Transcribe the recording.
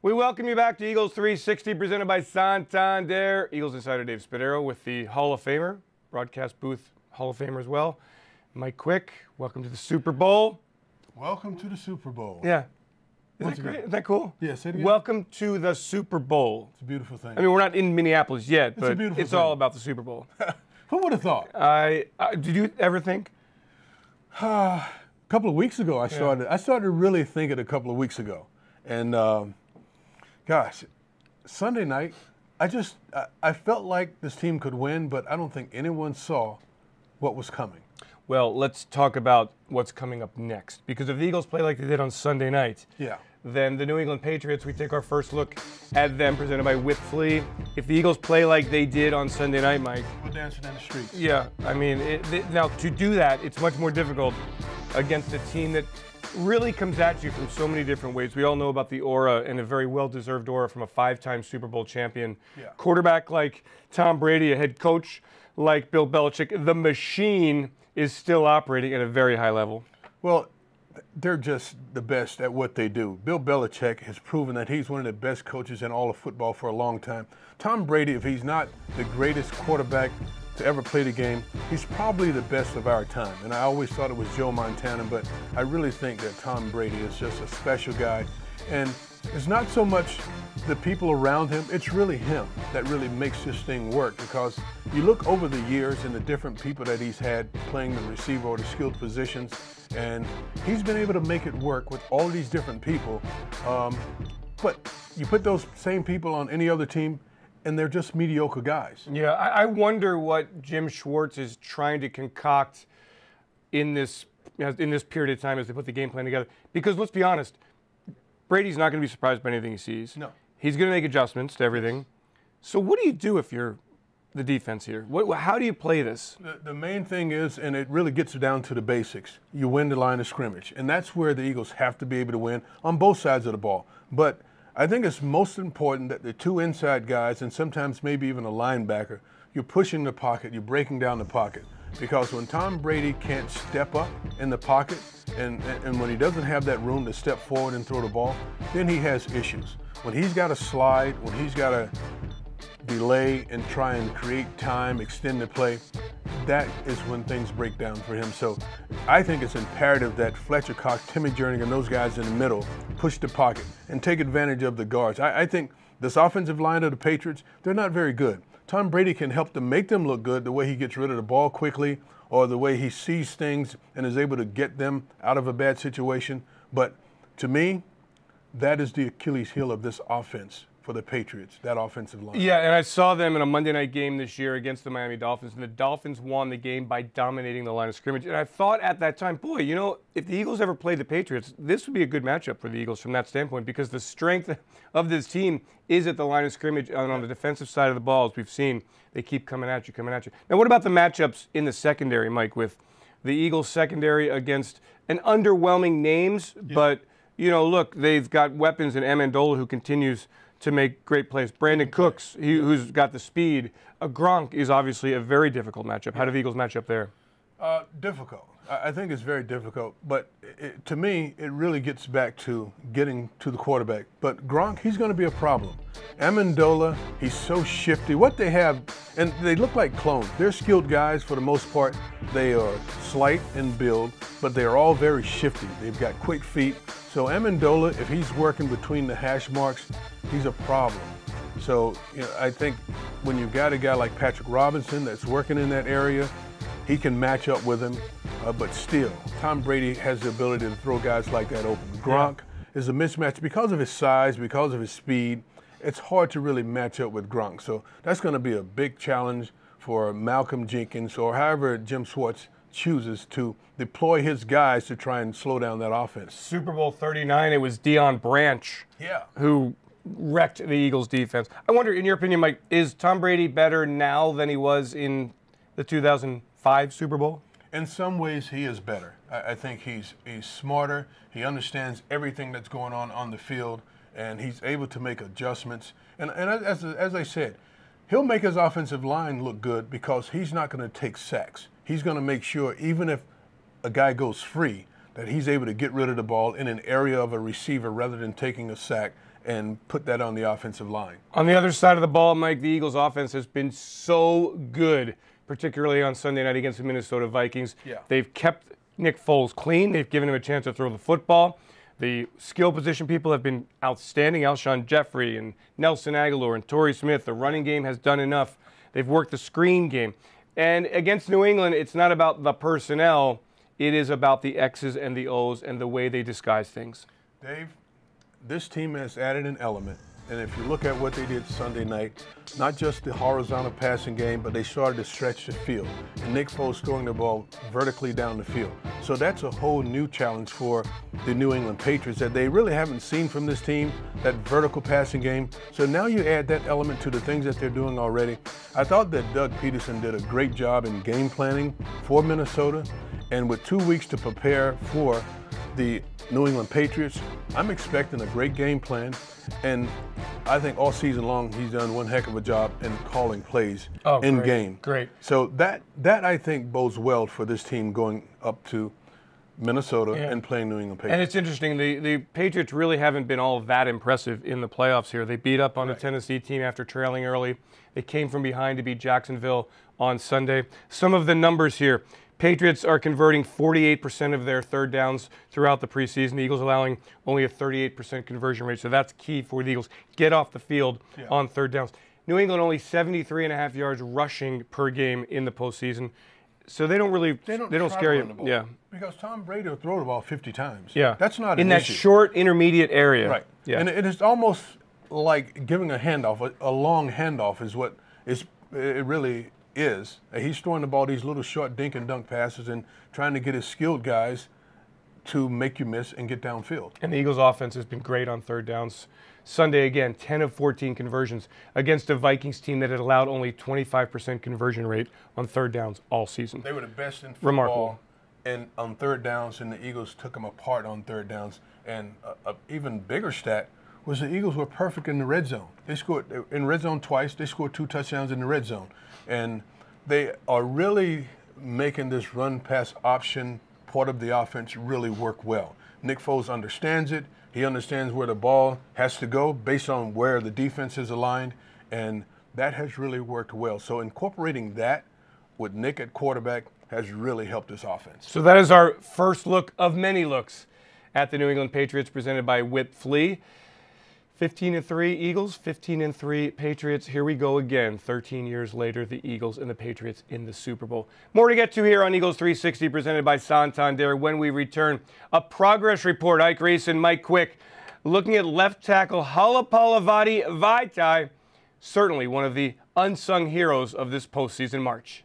We welcome you back to Eagles 360, presented by Santander. Eagles insider Dave Spadaro with the Hall of Famer, broadcast booth Hall of Famer as well, Mike Quick. Welcome to the Super Bowl. Welcome to the Super Bowl. Yeah. Isn't that great? Isn't that cool? Yeah, say it again. Welcome to the Super Bowl. It's a beautiful thing. I mean, we're not in Minneapolis yet, but it's thing. all about the Super Bowl. Who would have thought? Did you ever think? A couple of weeks ago, I started to really think it a couple of weeks ago. And gosh, Sunday night, I felt like this team could win, but I don't think anyone saw what was coming. Well, let's talk about what's coming up next. Because if the Eagles play like they did on Sunday night, then the New England Patriots, we take our first look at them, presented by Whip Flea. If the Eagles play like they did on Sunday night, Mike. We're dancing in the streets. Yeah, I mean, now to do that, it's much more difficult against a team that really comes at you from so many different ways. We all know about the aura, and a very well-deserved aura from a five-time Super Bowl champion. Quarterback like Tom Brady, a head coach like Bill Belichick. The machine is still operating at a very high level. Well, they're just the best at what they do. Bill Belichick has proven that he's one of the best coaches in all of football for a long time. Tom Brady, if he's not the greatest quarterback to ever play the game, he's probably the best of our time. And I always thought it was Joe Montana, but I really think that Tom Brady is just a special guy. And it's not so much the people around him, it's really him that really makes this thing work, because you look over the years and the different people that he's had playing the receiver or the skilled positions, and he's been able to make it work with all these different people. But you put those same people on any other team, and they're just mediocre guys. Yeah, I wonder what Jim Schwartz is trying to concoct in this period of time as they put the game plan together. Because let's be honest, Brady's not going to be surprised by anything he sees. No. He's going to make adjustments to everything. So what do you do if you're the defense here? How do you play this? The main thing is, and it really gets down to the basics, you win the line of scrimmage. And that's where the Eagles have to be able to win on both sides of the ball. But I think it's most important that the two inside guys, and sometimes maybe even a linebacker, you're pushing the pocket, you're breaking down the pocket. Because when Tom Brady can't step up in the pocket, and when he doesn't have that room to step forward and throw the ball, then he has issues. When he's got to slide, when he's got to delay and try and create time, extend the play, that is when things break down for him. So I think it's imperative that Fletcher Cox, Timmy Jernigan, and those guys in the middle push the pocket and take advantage of the guards. I think this offensive line of the Patriots, they're not very good. Tom Brady can help to make them look good, the way he gets rid of the ball quickly, or the way he sees things and is able to get them out of a bad situation. But to me, that is the Achilles heel of this offense for the Patriots, that offensive line. Yeah, and I saw them in a Monday night game this year against the Miami Dolphins, and the Dolphins won the game by dominating the line of scrimmage. And I thought at that time, boy, you know, if the Eagles ever played the Patriots, this would be a good matchup for the Eagles from that standpoint, because the strength of this team is at the line of scrimmage and on the defensive side of the ball, as we've seen. They keep coming at you, coming at you. Now, what about the matchups in the secondary, Mike, with the Eagles secondary against an underwhelming names, but, you know, look, they've got weapons in Amendola, who continues to make great plays. Brandon Cooks, who's got the speed. Gronk is obviously a very difficult matchup. How do the Eagles match up there? Difficult. I think it's very difficult. But to me, it really gets back to getting to the quarterback. But Gronk, he's going to be a problem. Amendola, he's so shifty. What they have, and they look like clones. They're skilled guys for the most part. They are slight in build, but they are all very shifty. They've got quick feet. So Amendola, if he's working between the hash marks, he's a problem. So I think when you've got a guy like Patrick Robinson that's working in that area, he can match up with him. But still, Tom Brady has the ability to throw guys like that open. Gronk is a mismatch because of his size, because of his speed. It's hard to really match up with Gronk. So that's going to be a big challenge for Malcolm Jenkins, or however Jim Schwartz chooses to deploy his guys to try and slow down that offense. Super Bowl 39, it was Deion Branch who wrecked the Eagles defense. I wonder, in your opinion, Mike, is Tom Brady better now than he was in the 2005 Super Bowl? In some ways, he is better. I think he's smarter. He understands everything that's going on the field, and he's able to make adjustments. And as I said, he'll make his offensive line look good because he's not going to take sacks. He's going to make sure, even if a guy goes free, that he's able to get rid of the ball in an area of a receiver rather than taking a sack and put that on the offensive line. On the other side of the ball, Mike, the Eagles' offense has been so good, particularly on Sunday night against the Minnesota Vikings. Yeah. They've kept Nick Foles clean. They've given him a chance to throw the football. The skill position people have been outstanding. Alshon Jeffrey and Nelson Aguilar and Torrey Smith. The running game has done enough. They've worked the screen game. And against New England, it's not about the personnel. It is about the X's and the O's and the way they disguise things. Dave, this team has added an element. And if you look at what they did Sunday night, not just the horizontal passing game, but they started to stretch the field. And Nick Foles throwing the ball vertically down the field. So that's a whole new challenge for the New England Patriots that they really haven't seen from this team, that vertical passing game. So now you add that element to the things that they're doing already. I thought that Doug Peterson did a great job in game planning for Minnesota. And with 2 weeks to prepare for the New England Patriots, I'm expecting a great game plan, and I think all season long he's done one heck of a job in calling plays in game. Great. So that I think bodes well for this team going up to Minnesota and playing New England Patriots. And it's interesting, the Patriots really haven't been all that impressive in the playoffs here. They beat up on a Tennessee team after trailing early. They came from behind to beat Jacksonville on Sunday. Some of the numbers here. Patriots are converting 48% of their third downs throughout the preseason. The Eagles allowing only a 38% conversion rate, so that's key for the Eagles. Get off the field on third downs. New England only 73.5 yards rushing per game in the postseason, so they don't scare you. Yeah, because Tom Brady will throw the ball 50 times. Yeah, that's not in that issue. Short intermediate area. Right. Yeah, and it is almost like giving a handoff. A long handoff is what it really is. He's throwing the ball these little short dink and dunk passes and trying to get his skilled guys to make you miss and get downfield. And the Eagles' offense has been great on third downs. Sunday, again, 10 of 14 conversions against a Vikings team that had allowed only 25% conversion rate on third downs all season. They were the best in football. Remarkable. And on third downs, and the Eagles took them apart on third downs. And an even bigger stat was the Eagles were perfect in the red zone. They scored in red zone twice. They scored 2 touchdowns in the red zone. And they are really making this run-pass option part of the offense really work well. Nick Foles understands it. He understands where the ball has to go based on where the defense is aligned, and that has really worked well. So incorporating that with Nick at quarterback has really helped this offense. So that is our first look of many looks at the New England Patriots presented by Whip Flea. 15-3 Eagles, 15-3 Patriots. Here we go again. 13 years later, the Eagles and the Patriots in the Super Bowl. More to get to here on Eagles 360, presented by Santander. When we return, a progress report. Ike Reese and Mike Quick looking at left tackle Halapalavati Vaitai, certainly one of the unsung heroes of this postseason march.